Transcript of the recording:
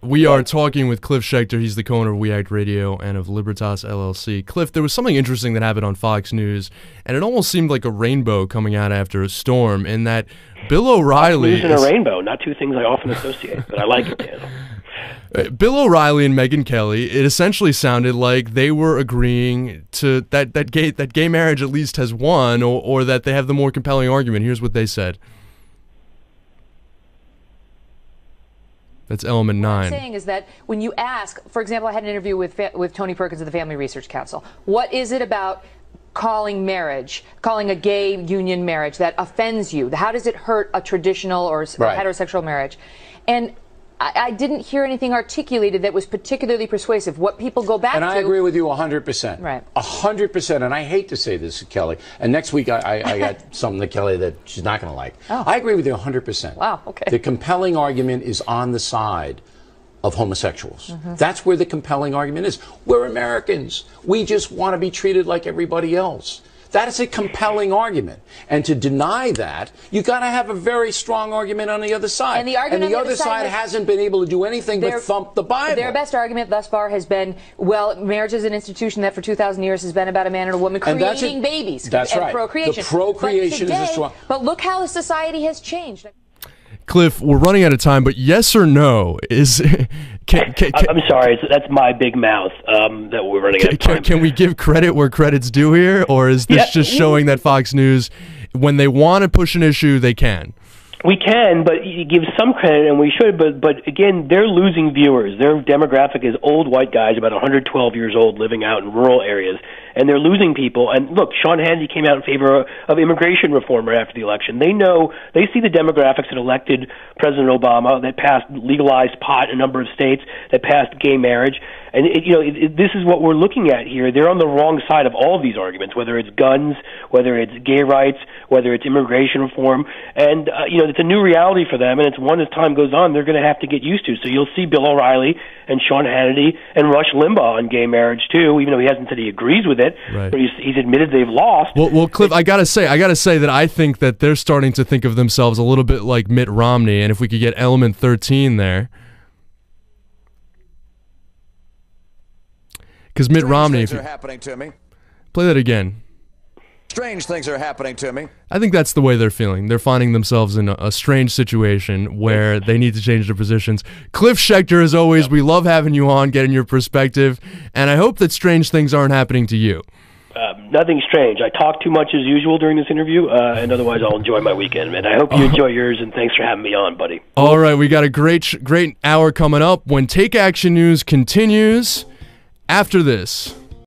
We are talking with Cliff Schechter. He's the co-owner of We Act Radio and of Libertas LLC. Cliff, there was something interesting that happened on Fox News, and it almost seemed like a rainbow coming out after a storm, in that Bill O'Reilly... Fox News and a rainbow, not two things I often associate, but I like it, Dan. Bill O'Reilly and Megyn Kelly, it essentially sounded like they were agreeing to that gay marriage at least has won, or that they have the more compelling argument. Here's what they said. That's element 9. What I'm saying is that when you ask, for example, I had an interview with Tony Perkins of the Family Research Council. What is it about calling a gay union marriage that offends you? How does it hurt a traditional or heterosexual marriage? And I didn't hear anything articulated that was particularly persuasive. What people go back to... And I agree with you 100%. Right. 100%. And I hate to say this, Kelly. And next week I got something to Kelly that she's not going to like. Oh. I agree with you 100%. Wow, okay. The compelling argument is on the side of homosexuals. That's where the compelling argument is. We're Americans. We just want to be treated like everybody else. That is a compelling argument. And to deny that, you've got to have a very strong argument on the other side. And the argument on the other side hasn't been able to do anything but thump the Bible. Their best argument thus far has been, well, marriage is an institution that for 2,000 years has been about a man and a woman creating babies. That's and right. Procreation. The procreation is a strong... But look how society has changed. Cliff, we're running out of time, but yes or no is... I'm sorry, that's my big mouth that we're running out of time. Can we give credit where credit's due here, or is this just showing that Fox News, when they want to push an issue, they can? We can, but you give some credit, and we should, but again, they're losing viewers. Their demographic is old white guys, about 112 years old, living out in rural areas, and they're losing people. And look, Sean Hannity came out in favor of immigration reform right after the election. They see the demographics that elected President Obama, that passed legalized pot in a number of states, that passed gay marriage. And this is what we're looking at here. They're on the wrong side of all of these arguments, whether it's guns, whether it's gay rights, whether it's immigration reform. And it's a new reality for them, and it's one as time goes on they're going to have to get used to. So you'll see Bill O'Reilly and Sean Hannity and Rush Limbaugh on gay marriage too, even though he hasn't said he agrees with it. Right. But he's admitted they've lost. Well, Cliff, I gotta say that I think that they're starting to think of themselves a little bit like Mitt Romney, and if we could get element 13 there. Because Mitt Romney... Things are happening to me. Play that again. Strange things are happening to me. I think that's the way they're feeling. They're finding themselves in a strange situation where they need to change their positions. Cliff Schechter, as always, we love having you on, getting your perspective, and I hope that strange things aren't happening to you. Nothing strange. I talk too much as usual during this interview, and otherwise I'll enjoy my weekend. And I hope you enjoy yours, and thanks for having me on, buddy. All right, we got a great hour coming up when Take Action News continues after this.